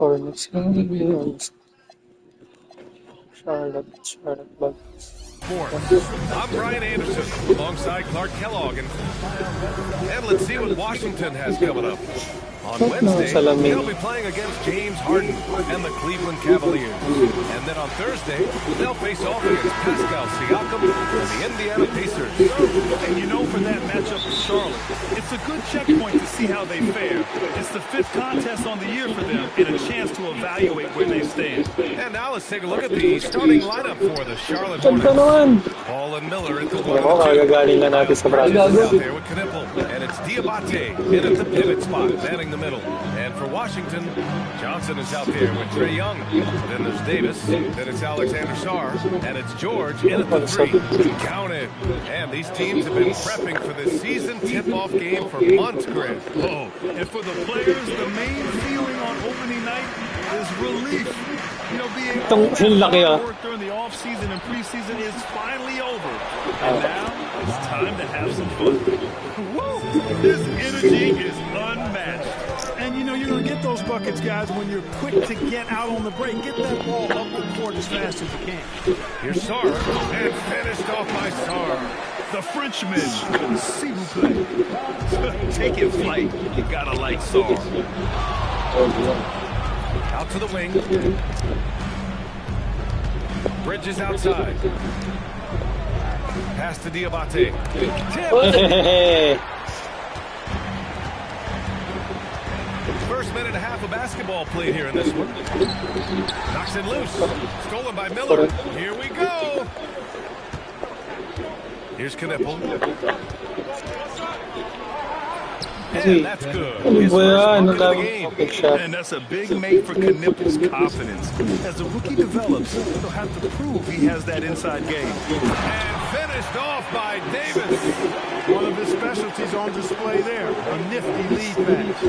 Hornets yung Charlotte Bugs. I'm Brian Anderson, alongside Clark Kellogg, and let's see what Washington has coming up. On Wednesday, they'll be playing against James Harden and the Cleveland Cavaliers. And then on Thursday, they'll face off against Pascal Siakam and the Indiana Pacers. And you know, for that matchup with Charlotte, it's a good checkpoint to see how they fare. It's the 5th contest on the year for them and a chance to evaluate where they stand. And now let's take a look at the starting lineup for the Charlotte Hornets. Paul and Miller at the 1 and 2. Out there with Knipple, and it's Diabate in at the pivot spot, manning the middle. And for Washington, Johnson is out there with Trae Young. Then there's Davis. Then it's Alexander Sarr. And it's George in at the 3. Count it. And these teams have been prepping for this season tip-off game for months, Greg. Oh, and for the players, the main feeling on opening night is relief. You know, being work during the off-season and preseason is finally over. And now it's time to have some fun. Woo! This energy is unmatched. And you know, you're going to get those buckets, guys, when you're quick to get out on the break. Get that ball up the court as fast as you can. Here's Sarr, and finished off by Sarr. The Frenchman, s'il vous plaît. Taking flight, you gotta like Sarr. Out to the wing. Bridges outside. Pass to Diabate. First minute and a half of basketball played here in this one. Knocks it loose. Stolen by Miller. Here we go. Here's Knipple. And that's good. His first bucket of the game. And that's a big make for Knipple's confidence. As the rookie develops, he'll have to prove he has that inside game. And finished off by Davis. One of his specialties on display there. A nifty lead pass.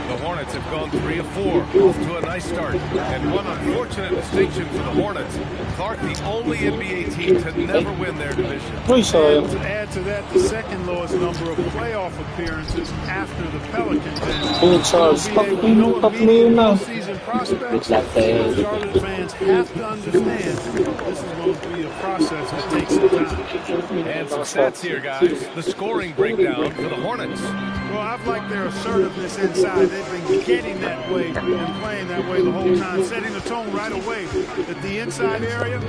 The Hornets have gone 3 of 4, off to a nice start. And one unfortunate distinction for the Hornets. Clark, the only NBA team to never win their division. And to add to that, the second lowest number of playoff appearances after the Pelicans. And season prospects. Charlotte fans have to understand this is going to be a process that takes some time. And some stats here, guys. The scoring breakdown for the Hornets. Well, I've liked their assertiveness inside. They've been getting that way and playing that way the whole time, setting the tone right away that the inside area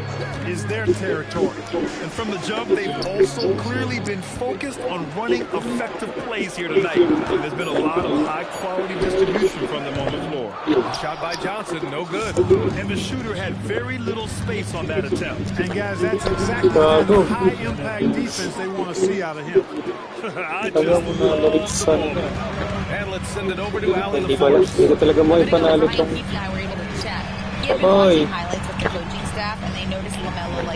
is their territory. And from the jump, they've also clearly been focused on running effective plays here tonight. And there's been a lot of high-quality distribution from them on the floor. Shot by Johnson, no good. And the shooter had very little space on that attempt. And guys, that's exactly the high-impact defense they want to see out of him. I just love the ball. And let's send it over to Allen Hindi ko talaga mo ipanalo tong... Oy!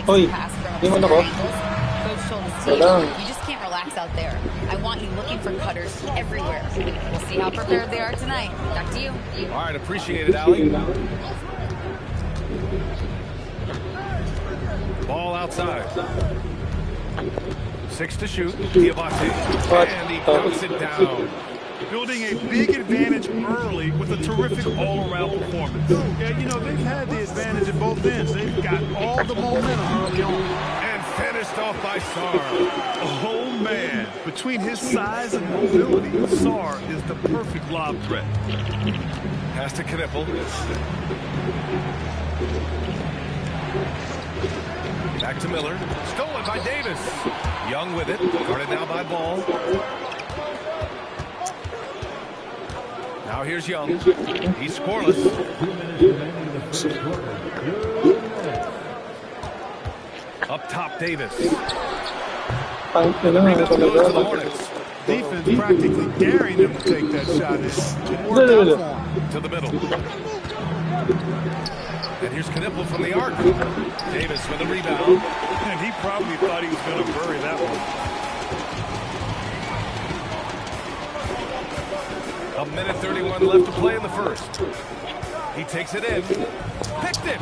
Oy! Hindi mo na ko? You just can't relax out there. I want you looking for cutters everywhere. We'll see how prepared they are tonight. Back to you. All right, appreciate it, Allie. Ball outside. 6 to shoot. Diabate. And he counts it down. Building a big advantage early with a terrific all-around performance. Yeah, you know, they've had the advantage at both ends. They've got all the momentum early on. And finished off by Sarr. Oh, man. Between his size and mobility, Sarr is the perfect lob threat. Pass to Knipple. Back to Miller. Stolen by Davis. Young with it. Guarded now by Ball. Now here's Young. He's scoreless. Up top, Davis. Rebound goes to the Hornets. Defense practically daring them to take that shot. It worked out for him. To the middle. And here's Knipple from the arc. Davis with the rebound. And he probably thought he was going to bury that one. A minute 31 left to play in the first. He takes it in. Picked it.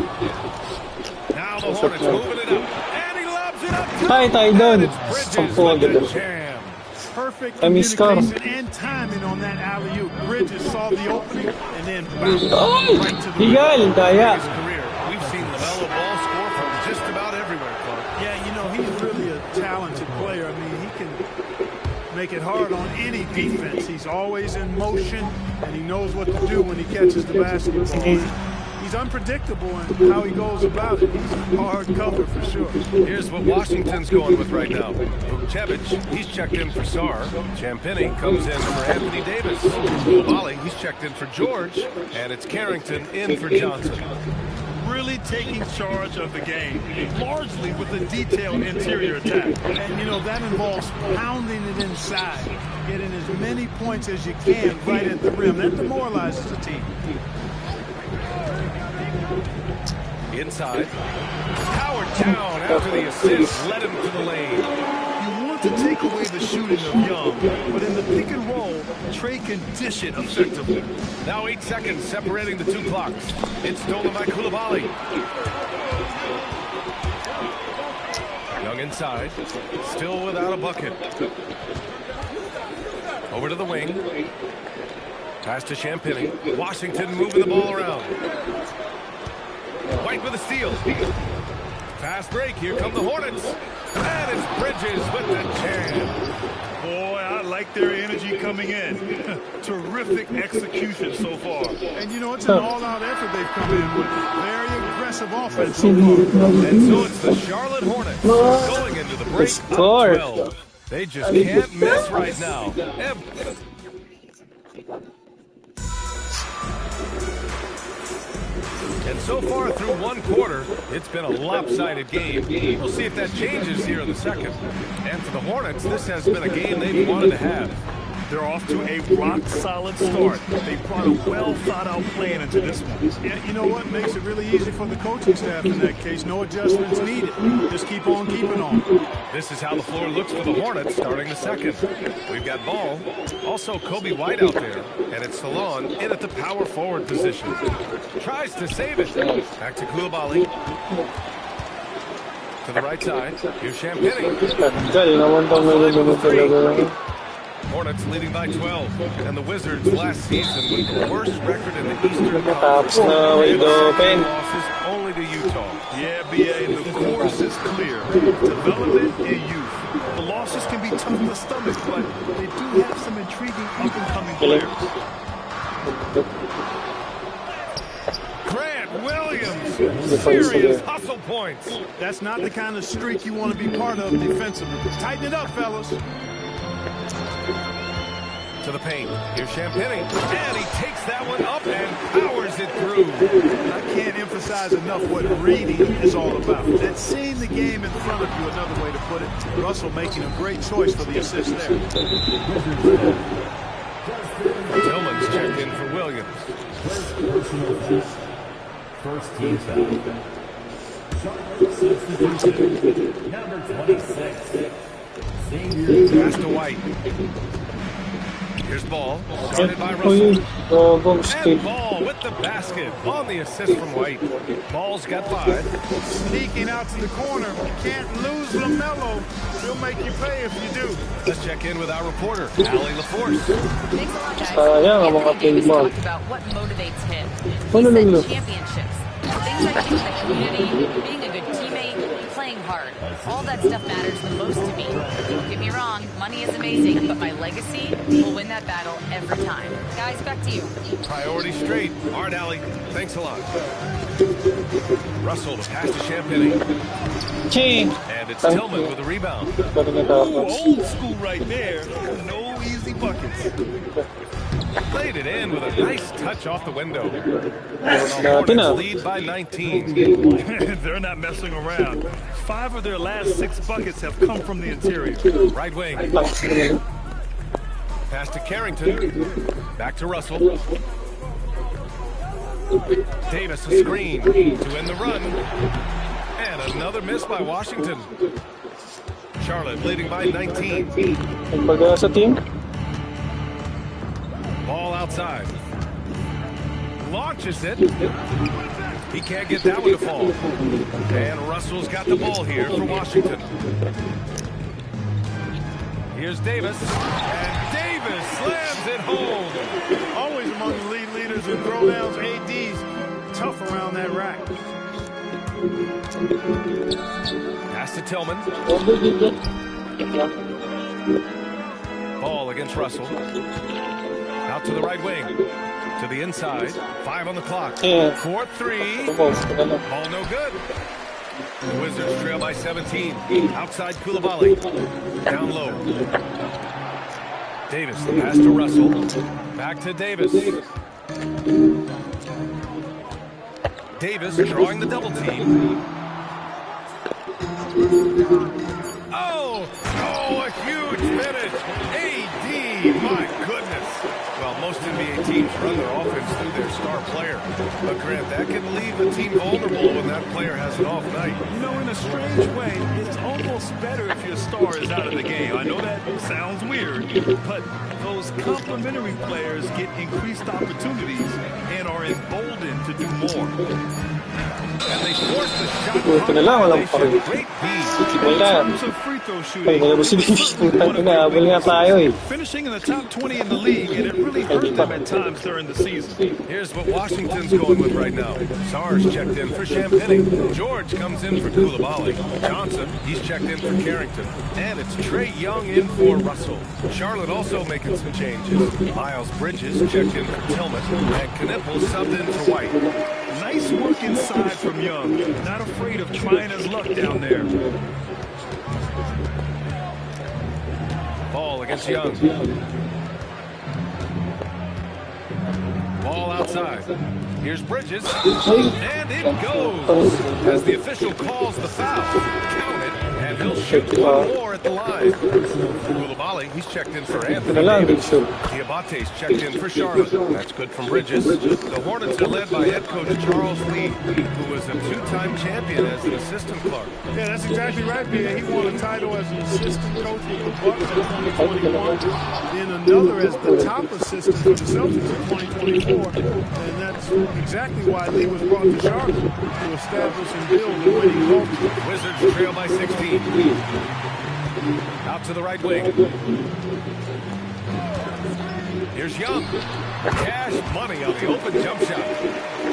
Now the Hornets moving it up. And he lobs it up. Tayo doon. Bridges with the jam. Perfect I miss Carr. communication and timing on that alley-oop. Bridges saw the opening and then bounced Ay! right to the Higal, daya. His career, we've seen LaMelo Ball score from just about everywhere, Clark. Yeah, you know, he's really a talented player. I mean, he can make it hard on any defense. He's always in motion, and he knows what to do when he catches the basketball. He's unpredictable in how he goes about it. He's hard cover for sure. Here's what Washington's going with right now. Vucevic, he's checked in for Sarr. Champagny comes in for Anthony Davis. Coulibaly, he's checked in for George. And it's Carrington in for Johnson. Really taking charge of the game, largely with a detailed interior attack. And, you know, that involves pounding it inside, getting as many points as you can right at the rim. That demoralizes the team. Inside. Howard down after the assist. Led him to the lane. You want to take away the shooting of Young, but in the pick and roll, Trey can dish it effectively. Now 8 seconds separating the two clocks. It's stolen by Coulibaly. Young inside. Still without a bucket. Over to the wing. Pass to Champagny. Washington moving the ball around. White with a steal. Fast break. Here come the Hornets. And it's Bridges with the jam. Boy, I like their energy coming in. Terrific execution so far. And, you know, it's an all-out effort they've come in with. Very aggressive offense so far. And so it's the Charlotte Hornets going into the break up 12. They just can't miss right now. And so far through one quarter, it's been a lopsided game. We'll see if that changes here in the second. And for the Hornets, this has been a game they've wanted to have. They're off to a rock-solid start. They brought a well-thought-out plan into this one. And you know what makes it really easy for the coaching staff in that case? No adjustments needed. Just keep on keeping on. This is how the floor looks for the Hornets starting the second. We've got Ball, also Kobe White out there, and it's Salon in at the power forward position. Tries to save it. Back to Coulibaly. To the right side. Here's Champagny. Hornets leading by 12, and the Wizards last season with the worst record in the Eastern Conference. Losses only to Utah. Yeah, B.A., the course is clear. Development and youth. The losses can be tough to stomach, but they do have some intriguing up-and-coming players. Grant Williams, serious hustle points. That's not the kind of streak you want to be part of defensively. Tighten it up, fellas. To the paint. Here's Champagny. And he takes that one up and powers it through. I can't emphasize enough what reading is all about. That's seeing the game in front of you, another way to put it. Russell making a great choice for the assist there. Tillman's checked in for Williams. First team foul. Number 26. Pass to White. Here's Ball, started by Russell. And Ball with the basket on the assist from White. Ball's got 5. Sneaking out to the corner. You can't lose LaMelo. He'll make you pay if you do. Let's check in with our reporter, Allie LaForce. Thanks a lot, guys. Anthony Davis talked about what motivates him. He said championships. Things like being in the community, being a good teammate, playing hard. All that stuff matters the most to me. Don't get me wrong, money is amazing, but my legacy will win that battle every time. Guys, back to you. Priority straight. All right, Allie. Thanks a lot. Russell to pass to Champagny. And it's Tillman with a rebound. Ooh, old school right there. No easy buckets. Played it in with a nice touch off the window. The Hornets lead by 19. They're not messing around. 5 of their last 6 buckets have come from the interior. Right wing. Pass to Carrington. Back to Russell. Davis a screen to end the run. And another miss by Washington. Charlotte leading by 19. Sa team? Ball outside. Launches it. He can't get that one to fall. And Russell's got the ball here for Washington. Here's Davis. And Davis slams it home. Always among the lead leaders in throwdowns. AD's tough around that rack. Pass to Tillman. Ball against Russell. Out to the right wing. To the inside. 5 on the clock. 4-3. Ball no good. The Wizards trail by 17. Outside Coulibaly. Down low. Davis, the pass to Russell. Back to Davis. Davis drawing the double team. Oh, a huge finish. AD, my goodness. Well, most NBA teams run their offense through their star player. But Grant, that can leave a team vulnerable when that player has an off night. You know, in a strange way, it's almost better if your star is out of the game. I know that sounds weird, but those complementary players get increased opportunities and are emboldened to do more. And they force the shot. Ito na lang, walang pa rin. Great beat. Wala. Ay, wala mo si Davis. Nahabol nga tayo eh. Finishing in the top 20 in the league, and it really hurt them at times during the season. Here's what Washington's going with right now. Sarge checked in for Champagny. George comes in for Coulibaly. Johnson, he's checked in for Carrington. And it's Trae Young in for Russell. Charlotte also making some changes. Miles Bridges checked in for Tillman. And Knippel subbed in for White. Nice work inside from Young. Not afraid of trying his luck down there. Ball against Young. Ball outside. Here's Bridges. And it goes. As the official calls the foul. Count it. And he'll shoot one more at the line. Coulibaly, he's checked in for Anthony Davis. Diabate's checked in for Charlotte. That's good from Bridges. The Hornets are led by head coach Charles Lee, who was a 2-time champion as an assistant clerk. Yeah, that's exactly right, Pierre. He won a title as an assistant coach with the Bucks in 2021, then another as the top assistant for the Celtics in 2024, and that's exactly why Lee was brought to Charlotte, to establish and build a winning culture. Wizards trail by 16. Out to the right wing. Here's Young. Cash money on the open jump shot.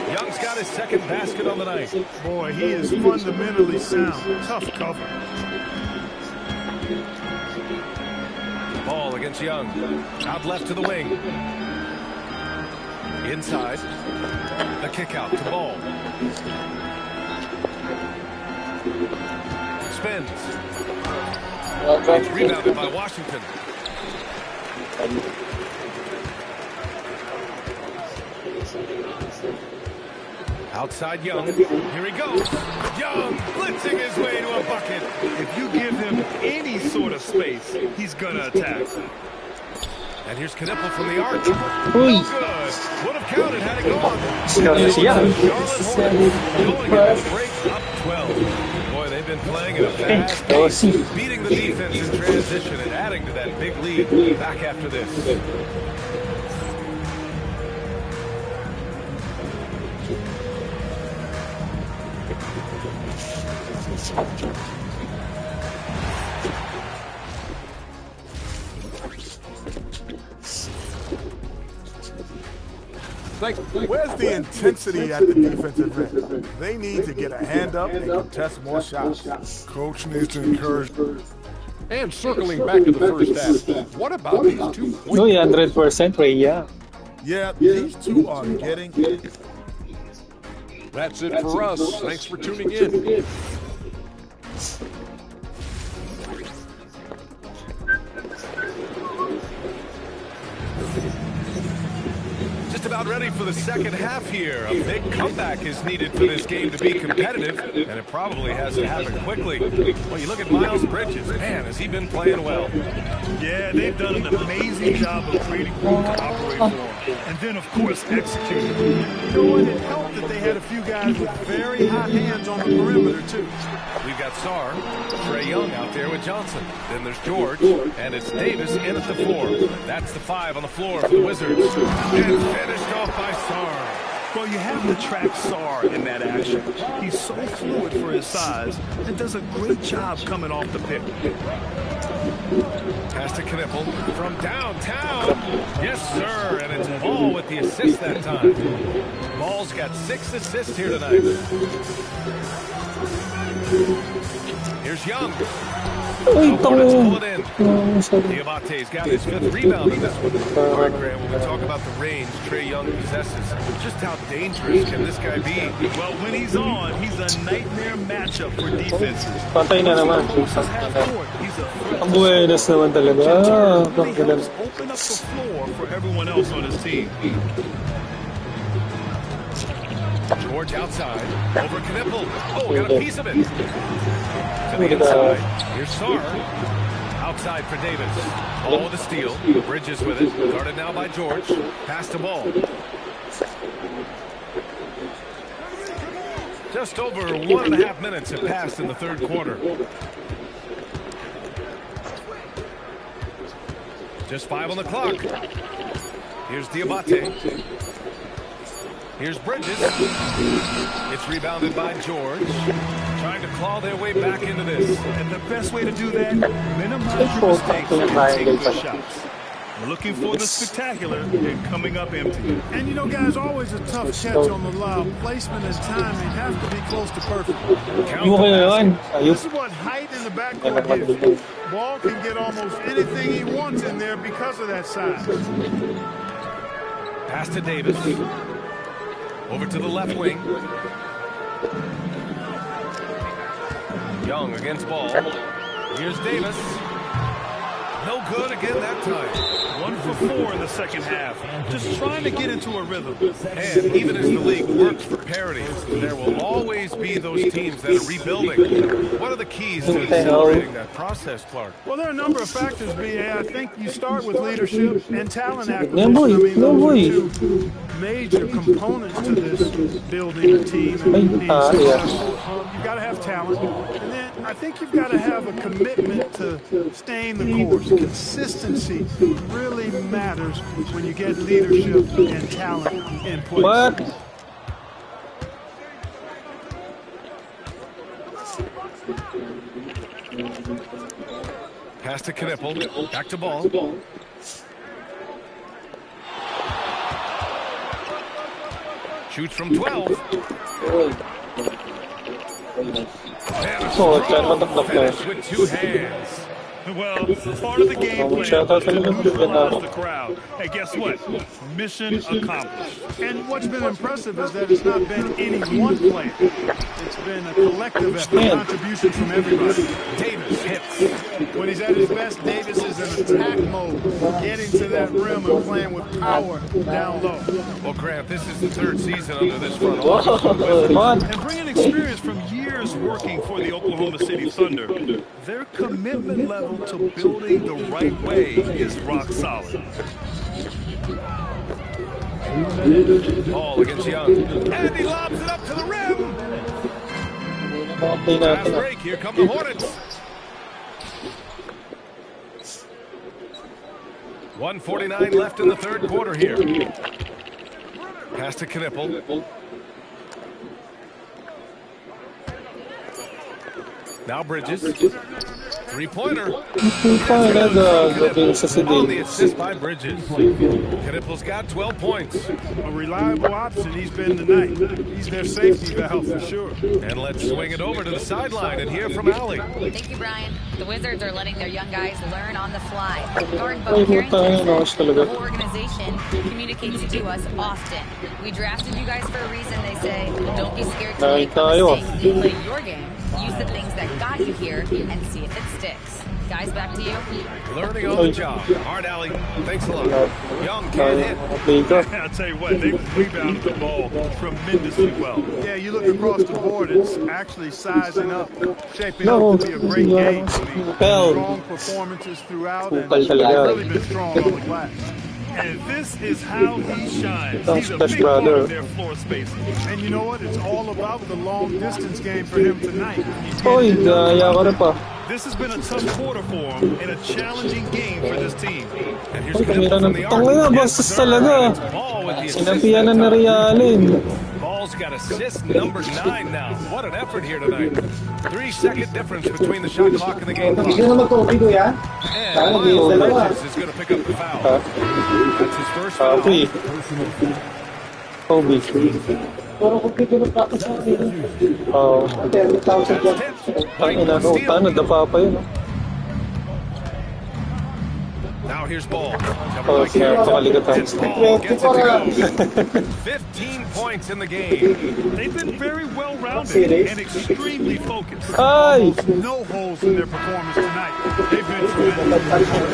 Young's got his second basket on the night. Boy, he is fundamentally sound. Tough cover. Ball against Young. Out left to the wing. Inside. The kick out to Ball. Spins. It's rebounded by Washington. Outside Young. Here he goes. Young blitzing his way to a bucket. If you give him any sort of space, he's going to attack. And here's Knippel from the arc. Uy! No good. Would have counted had it gone. Siya siya. Charlotte Hornets going at a break up 12. Boy, they've been playing at a fast pace, beating the defense in transition and adding to that big lead back after this. Where's the intensity at the defensive end? They need to get a hand up and contest more shots. Coach needs to encourage. And circling back to the first half, what about these 2 points? No, 100% Ray, yeah. Yeah, these two are getting it. That's it for us. Thanks for tuning in. Just about ready for the second half here. A big comeback is needed for this game to be competitive, and it probably has to happen quickly. Well, you look at Miles Bridges. Man, has he been playing well? Yeah, they've done an amazing job of creating room to operate for him. And then, of course, executing. You know what? It helped that they had a few guys with very hot hands on the perimeter, too. We've got Sarr, Trae Young out there with Johnson. Then there's George, and it's Davis in at the 4. That's the 5 on the floor for the Wizards. And finished off by Sarr. Well, you have the track star in that action. He's so fluid for his size and does a great job coming off the pick. Pass to Knippel from downtown. Yes, sir, and it's Ball with the assist that time. Ball's got 6 assists here tonight. Here's Young. The Hornets pull it in. Diabate's got his 5th rebound in this one. All right, Grant, when we talk about the range Trae Young possesses, just how dangerous can this guy be? Well, when he's on, he's a nightmare matchup for defenses. Patay na naman. Ang buenas naman talaga. Really helps open up the floor for everyone else on his team. George outside, over Knippel. Oh, got a piece of it. To the inside, here's Sarr. Outside for Davis. Ball with a steal. Bridges with it. Guarded now by George. Pass to Ball. Just over 1.5 minutes have passed in the third quarter. Just 5 on the clock. Here's Diabate. Here's Bridges. It's rebounded by George. Trying to claw their way back into this. And the best way to do that, minimize your mistakes and take good shots. We're looking for the spectacular and coming up empty. And you know, guys, always a tough catch on the lob. Placement and timing have to be close to perfect. This is what height in the backcourt gives you. Ball can get almost anything he wants in there because of that size. Pass to Davis. Over to the left wing. Young against Ball. Here's Davis. No good again that time. 1 for 4 in the second half. Just trying to get into a rhythm. And even as the league works for parity, there will always be those teams that are rebuilding. What are the keys to accelerating that process, Clark? Well, there are a number of factors, B.A. I think you start with leadership and talent acquisition. I mean, those are 2 major components to this building a team and being successful. You've got to have talent. And then I think you've got to have a commitment to staying the course. Consistency really matters when you get leadership and talent in place. What? Pass to Knippel. Back to Ball. Shoots from 12. Finish with 2 hands. Well, part of the game plan is to neutralize the crowd. Hey, guess what? Mission accomplished. And what's been impressive is that it's not been any one player. It's been a collective effort, contribution from everybody. Davis hits. When he's at his best, Davis is in attack mode, getting to that rim and playing with power down low. Well, Grant, this is the 3rd season under this front office. And bringing experience from years working for the Oklahoma City Thunder, their commitment level to building the right way is rock solid. Ball against Young. And he lobs it up to the rim. Fast break. Here come the Hornets. 1:49 left in the third quarter here. Pass to Knippel. Now Bridges. 3-pointer. On the assist by Bridges. Knippel's got 12 points. A reliable option he's been tonight. He's their safety valve for sure. And let's swing it over to the sideline and hear from Allie. Thank you, Brian. The Wizards are letting their young guys learn on the fly. Guard Bo Carrington, the whole organization communicates to us often. We drafted you guys for a reason, they say. Don't be scared to make a mistake. Play your game. Use the things that got you here and see if it sticks. Guys, back to you. Learning on the job. Hard alley. Thanks a lot. Young can't hit. I'll tell you what, they rebounded the ball tremendously well. Yeah, you look across the board, it's actually sizing up, shaping up to be a great game. I mean, strong performances throughout, and really been strong on the glass. And this is how he shines. That's He's a best big part brother. of their floor space. And you know what? It's all about the long distance game for him tonight. He's Oy, getting it done. daya ka na pa. This has been a tough quarter for him and a challenging game for this team. And here's Ay, kamera Knippel from ng the tanga na, arc. bastos talaga. Ball with the assist Sinapian na that na time. Realin. Ball's got assist number 9 now. What an effort here tonight. 3-second difference between the shot clock and the game clock. And Miles Bridges is going to pick up the foul. That's his first foul. Kobe. Kobe. Oh. Ang ina ko, nadapa pa yun. Now here's Ball. Oh, napakaligatan. Ball gets it to go. 15 points in the game. They've been very well-rounded and extremely focused. Ay! Almost no holes in their performance tonight. They've been tremendous.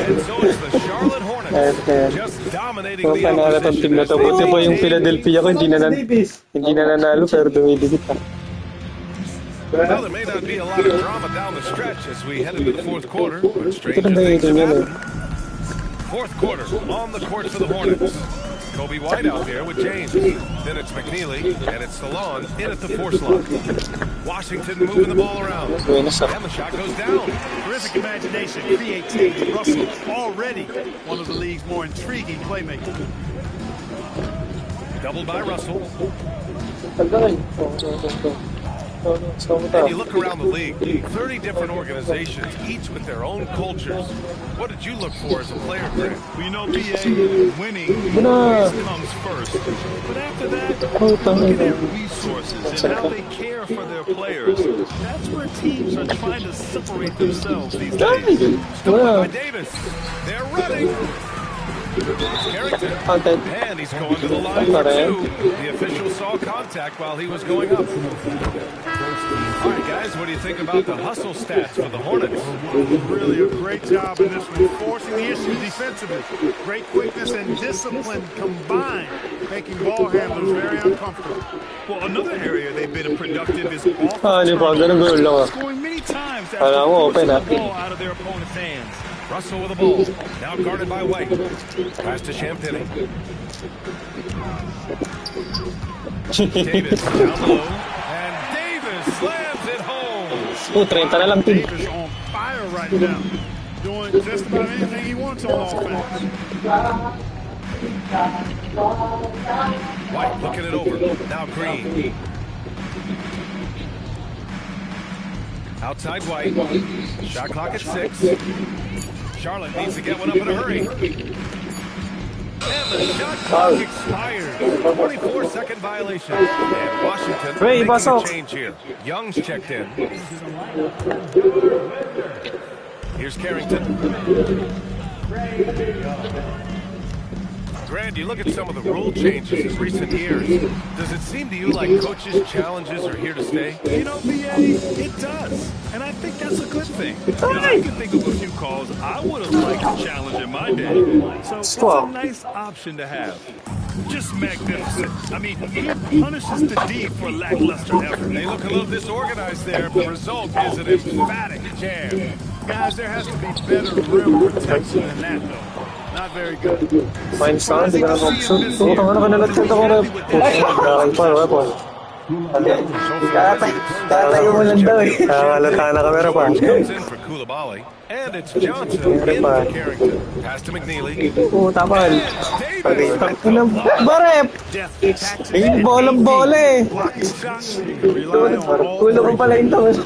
And so is the Charlotte Hornets. Just dominating Ang the pangarap ang team na to. opposition. Buti po yung Philadelphia ko, hindi na nanalo pero dumidikit pa. Well, there may not be a lot of drama down the stretch as we head into the fourth quarter, but stranger Ito na things have yun eh. happened. Fourth quarter on the court for the Hornets. Kobe White out there with James. Then it's McNeely, and it's Salon in at the four slot. Washington moving the ball around. Buenas ah. And the shot goes down. Terrific imagination, creativity. Russell already one of the league's more intriguing playmakers. Doubled by Russell. And And you look around the league, 30 different organizations, each with their own cultures. What did you look for as a player, Grant? Well, you know, BA, winning always comes first. But after that, look at their resources and how they care for their players. That's where teams are trying to separate themselves these days. Stolen by Davis. They're running. It's Carrington. And he's going to the line for two. The official saw contact while he was going up. All right, guys, what do you think about the hustle stats for the Hornets? Really a great job in this one, forcing the issue defensively. Great quickness and discipline combined, making ball handlers very uncomfortable. Well, another area they've been productive is offense, scoring many times after forcing the ball out of their opponent's hands. Russell with the ball, now guarded by White. Pass to Champagny. Davis down low, and Davis slams it home. 30 na lang team. Davis on fire right now, doing just about anything he wants on offense. White looking it over, now Green. Outside White, shot clock at 6. Charlotte needs to get one up in a hurry. And the shot clock expires. 24-second violation. And Washington making a change here. Young's checked in. Here's Carrington. Grant, you look at some of the rule changes in recent years. Does it seem to you like coaches' challenges are here to stay? You know, BA, it does. And I think that's a good thing. You know, I can think of a few calls I would have liked to challenge in my day. So it's a nice option to have. Just magnificent. I mean, he punishes the D for lackluster effort. They look a little disorganized there, but the result is an emphatic jam. Guys, there has to be better rim protection than that, though. Not very good. Fine sound, hindi ka na mag-shoot. Ano ka nalatid ako na. Kakay pa, weapon. Tatayo mo lang daw eh. Halata na kamera pa. Comes in for Coulibaly, and it's Johnson in for Carrington. Pass to McNeely. Tapal. Davis. Barep! Yung bolang-bola eh. Kulo ko pala yung tawag.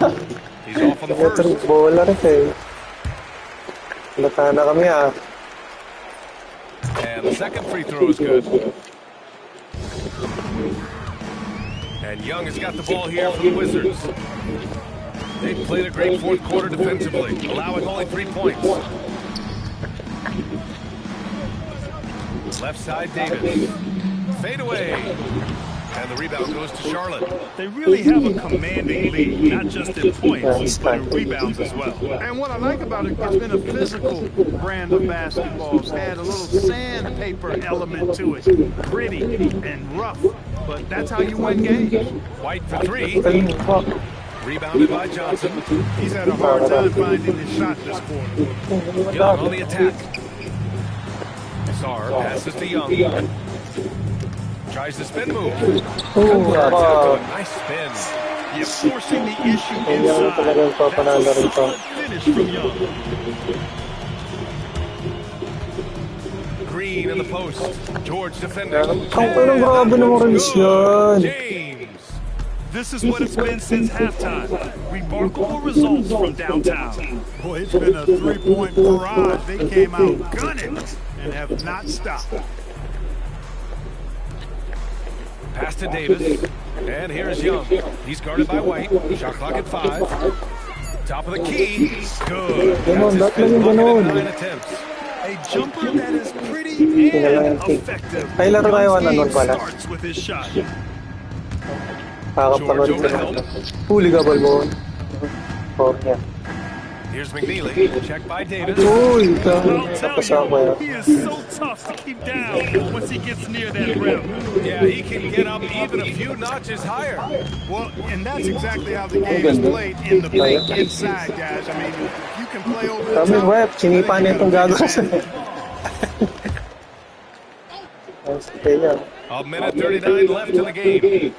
He's off on the first. Bola rin eh. Halata na kami ah. And the second free throw is good. And Young has got the ball here for the Wizards. They've played a great fourth quarter defensively, allowing only 3 points. Left side, Davis. Fade away. And the rebound goes to Charlotte. They really have a commanding lead, not just in points, but in rebounds as well. And what I like about it, it's been a physical brand of basketball. It's had a little sandpaper element to it. Gritty and rough, but that's how you win games. White for 3. Rebounded by Johnson. He's had a hard time finding his shot this quarter. Young on the attack. Sarr passes to Young. Tries the spin move. Nice spin. You're forcing the issue Yan talagang papanalo rin to. finish from Young. Green in the post. George defending. Ang pinang grabe ng release yan. James. This is what it's been since halftime. Remarkable results from downtown. Boy, it's been a three-point barrage. They came out gunning and have not stopped. Pass to Davis. And here's Young. He's guarded by White. Shot clock at 5. Top of the key. Good. Ganon, That's his dapat lang yung fifth bucket in ganon. 9 attempts. A jumper that is pretty and effective. Ay, laro tayo Young's one-on-one game pala. starts with his shot. Kakapanood ko na. Huli ka, Balbon. Oh, yeah. Here's McNeely. Check by Davis. Uy, I'll tapos tell ako you, yan. he is so tough to keep down once he gets near that rim. Yeah, he can get up even a few notches higher. Well, and that's exactly how the game is played in the paint inside, guys. I mean, you can play over the Kami, top. web, sinipa na itong gago sa... A minute 39 left in the game.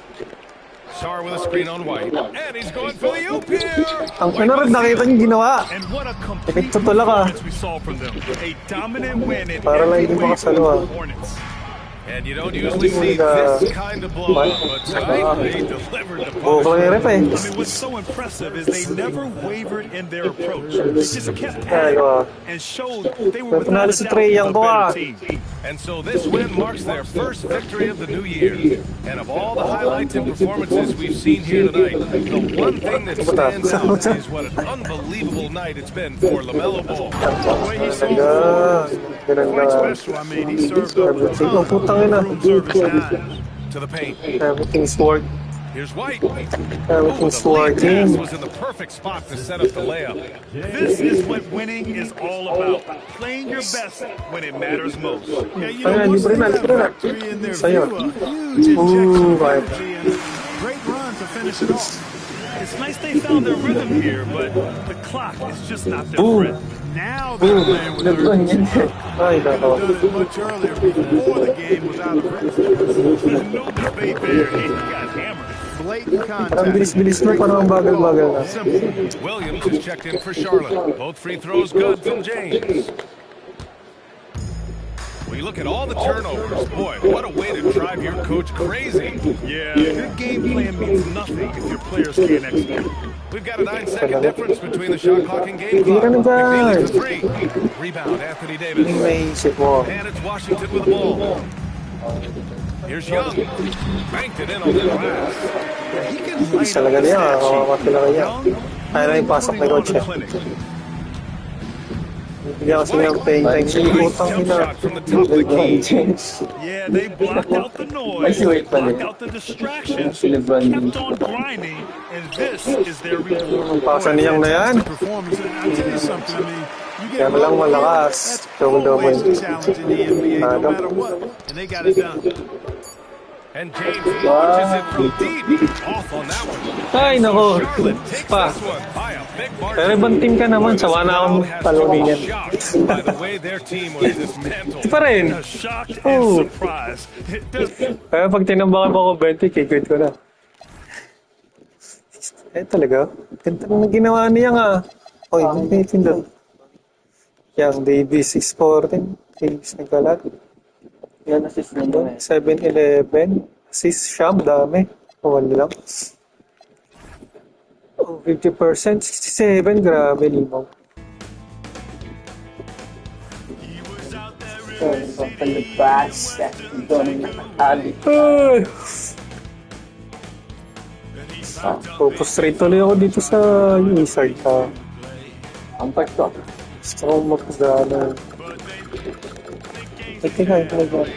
Sarr with a screen on White. And he's going for the oop here. Ang pinarag nakita niyo ginawa. And what a complete Pinagtutulak ah. performance we saw from them. A dominant win in Para lang every hindi way makasalo, for ah. the Hornets. And you don't usually see this kind of blow, but tonight they delivered the Oo, punch. kaya rep eh. I mean, what's so impressive is they never wavered in their approach. They just kept Ay, at ah. it and showed they were May panalo without a si doubt Trae the Young ko, ah. better team. And so this win marks their first victory of the new year. And of all the highlights and performances we've seen here tonight, the one thing that stands out is what an unbelievable night it's been for LaMelo Ball. The way he saw Ganun quite na. special. I mean, he served up a Everything. ton Oh, putang ina. of room service time. To the paint. Everything's work. Here's White. Everything's The lead pass working. was in the perfect spot to set up the layup. This is what winning is all about. Playing your best when it matters most. Yeah, you Ayan, know, most libre na, teams libre na. have victory in their Sa'yo. view, a huge injection of right. energy and a great run to finish it off. It's nice they found their rhythm here, but the clock is just not their friend. Now they're playing with urgency. Ay, Could have nako. done it much earlier before the game was out of reach. There's no debate there. He got hammered. Blatant Ang contact. bilis-bilis mo, parang ang bagal-bagal na. Simple. Williams is checked in for Charlotte. Both free throws good from James. We look at all the turnovers. Boy, what a way to drive your coach crazy. Yeah, good game plan means nothing if your players can't execute. We've got a 9-second difference between the shot clock and game clock. Tira na McNeely dyan. for 3. Rebound, Anthony Davis. Yung may isip mo. And it's Washington with the ball. Here's Young. Banked it in on the glass. He can light up Talaga the niya, stat sheet. makakamati lang niya. Young, Kaya na yung pasok na putting on kotse. the clinic. Hindi ako siya yung paying thanks. Yung putang Jump ina. shot from the top of the key. Yeah, they blocked out the noise, blocked out the distractions, kept on grinding, and this is their reward. Pasa niyang na yan. Performance. And I'll tell you something, I mean, you Kaya get walang low here, malakas. that's Double-double. always a challenge in the NBA, no Adam. matter what, and they got it done. And James launches it from deep. Off on that one. Ay, nako. Charlotte takes Pa. this one by a big margin. Pero ibang team ka naman, sawa na akong talunin yan. Shocked by the way their team was dismantled. Pa rin. Shocked Oh. and surprised. It does, Kaya pag tinambakan mo ako 20, kikit ko na. Eh talaga, ganda na ginawa niya nga. Oy, may pindot. Yang Davis 614, Davis nagkalat. Yan, assist na doon eh. 7-11, assist Sham, dami. Wala lang. Oh, 50%, 67, grabe limaw. Palabas. Ito na nakatali. Ay! Frustrate tuloy ako dito sa Wizard ka. Ang part ko. Gusto ko magdala. Teka, ito nag-watch.